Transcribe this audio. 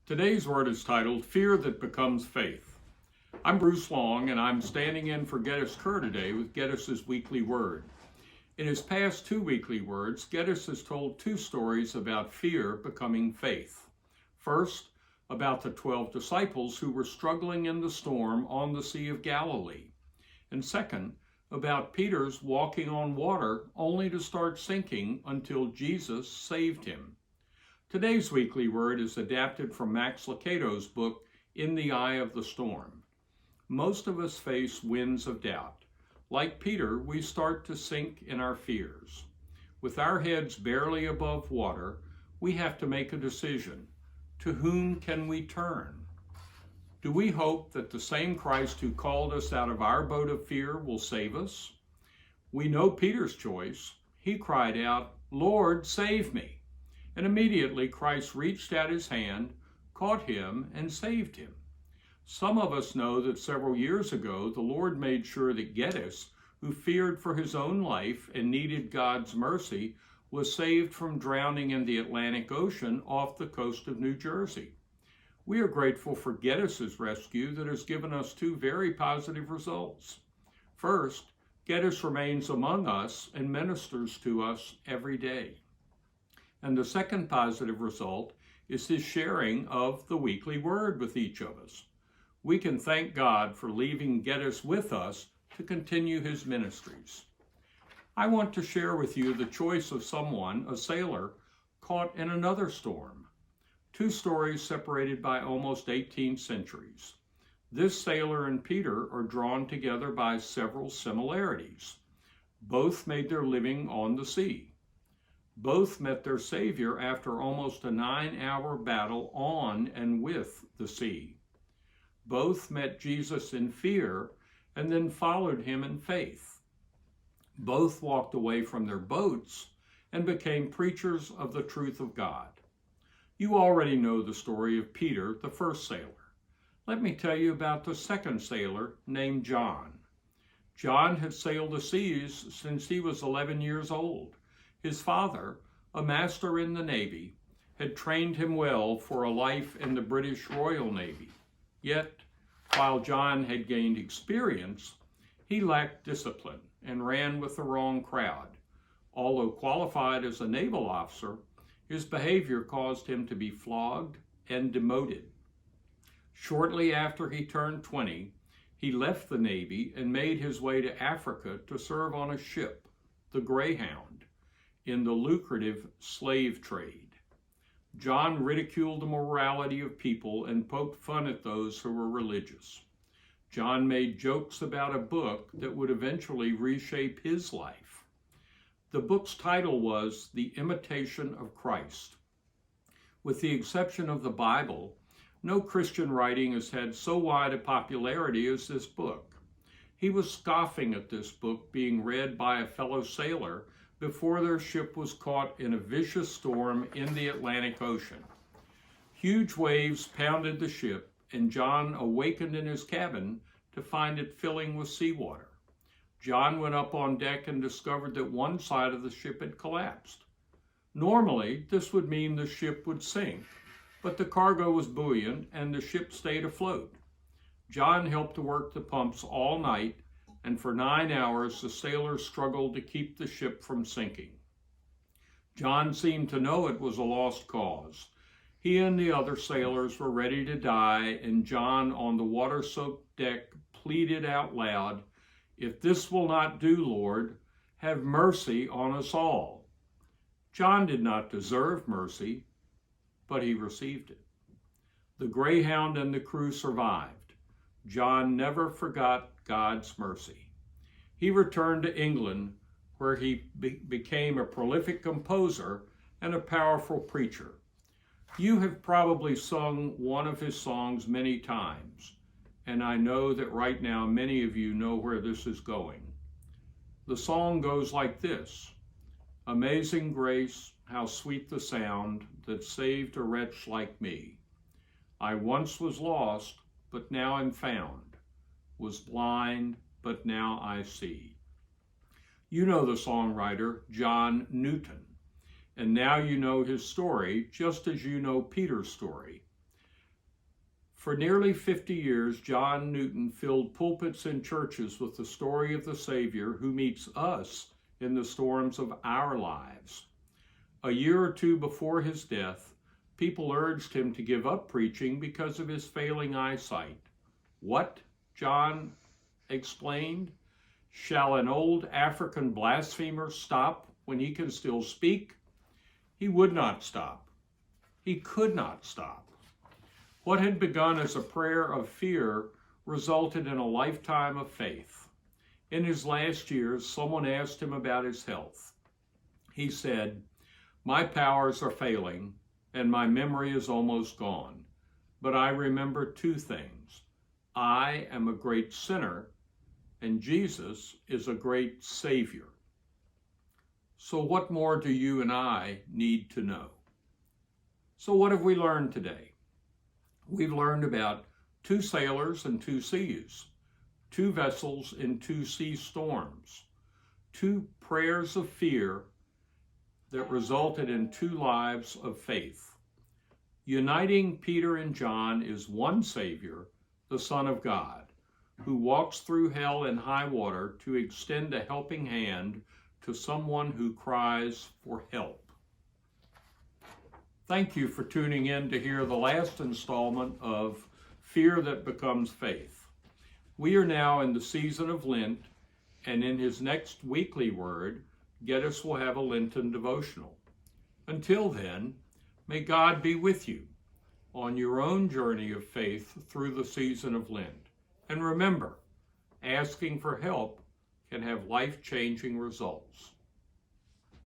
Today's word is titled Fear That Becomes Faith. I'm Bruce Long, and I'm standing in for Geddes Kerr today with Geddes' weekly word. In his past two weekly words, Geddes has told two stories about fear becoming faith. First, about the 12 disciples who were struggling in the storm on the Sea of Galilee. And second, about Peter's walking on water only to start sinking until Jesus saved him. Today's weekly word is adapted from Max Lucado's book, In the Eye of the Storm. Most of us face winds of doubt. Like Peter, we start to sink in our fears. With our heads barely above water, we have to make a decision. To whom can we turn? Do we hope that the same Christ who called us out of our boat of fear will save us? We know Peter's choice. He cried out, "Lord, save me." And immediately Christ reached out his hand, caught him, and saved him. Some of us know that several years ago, the Lord made sure that Geddes, who feared for his own life and needed God's mercy, was saved from drowning in the Atlantic Ocean off the coast of New Jersey. We are grateful for Geddes' rescue that has given us two very positive results. First, Geddes remains among us and ministers to us every day. And the second positive result is his sharing of the weekly word with each of us. We can thank God for leaving Geddes with us to continue his ministries. I want to share with you the choice of someone, a sailor, caught in another storm. Two stories separated by almost 18 centuries. This sailor and Peter are drawn together by several similarities. Both made their living on the sea. Both met their Savior after almost a 9-hour battle on and with the sea. Both met Jesus in fear and then followed him in faith. Both walked away from their boats and became preachers of the truth of God. You already know the story of Peter, the first sailor. Let me tell you about the second sailor named John. John had sailed the seas since he was 11 years old. His father, a master in the Navy, had trained him well for a life in the British Royal Navy. Yet, while John had gained experience, he lacked discipline and ran with the wrong crowd. Although qualified as a naval officer, his behavior caused him to be flogged and demoted. Shortly after he turned 20, he left the Navy and made his way to Africa to serve on a ship, the Greyhound, in the lucrative slave trade. John ridiculed the morality of people and poked fun at those who were religious. John made jokes about a book that would eventually reshape his life. The book's title was The Imitation of Christ. With the exception of the Bible, no Christian writing has had so wide a popularity as this book. He was scoffing at this book being read by a fellow sailor before their ship was caught in a vicious storm in the Atlantic Ocean. Huge waves pounded the ship, and John awakened in his cabin to find it filling with seawater. John went up on deck and discovered that one side of the ship had collapsed. Normally, this would mean the ship would sink, but the cargo was buoyant and the ship stayed afloat. John helped to work the pumps all night, and for 9 hours the sailors struggled to keep the ship from sinking. John seemed to know it was a lost cause. He and the other sailors were ready to die, and John, on the water-soaked deck, pleaded out loud, "If this will not do, Lord, have mercy on us all." John did not deserve mercy, but he received it. The Greyhound and the crew survived. John never forgot God's mercy. He returned to England, where he became a prolific composer and a powerful preacher. You have probably sung one of his songs many times, and I know that right now many of you know where this is going. The song goes like this: "Amazing grace, how sweet the sound that saved a wretch like me. I once was lost, but now am found, was blind, but now I see." You know the songwriter, John Newton, and now you know his story just as you know Peter's story. For nearly 50 years, John Newton filled pulpits and churches with the story of the Savior who meets us in the storms of our lives. A year or two before his death, people urged him to give up preaching because of his failing eyesight. What? John explained. Shall an old African blasphemer stop when he can still speak? He would not stop. He could not stop. What had begun as a prayer of fear resulted in a lifetime of faith. In his last years, someone asked him about his health. He said, "My powers are failing, and my memory is almost gone. But I remember two things. I am a great sinner, and Jesus is a great Savior." So what more do you and I need to know? So what have we learned today? We've learned about two sailors and two seas, two vessels in two sea storms, two prayers of fear that resulted in two lives of faith. Uniting Peter and John is one Savior, the Son of God, who walks through hell and high water to extend a helping hand to someone who cries for help. Thank you for tuning in to hear the last installment of Fear That Becomes Faith. We are now in the season of Lent, and in his next weekly word, Geddes will have a Lenten devotional. Until then, may God be with you on your own journey of faith through the season of Lent. And remember, asking for help can have life-changing results.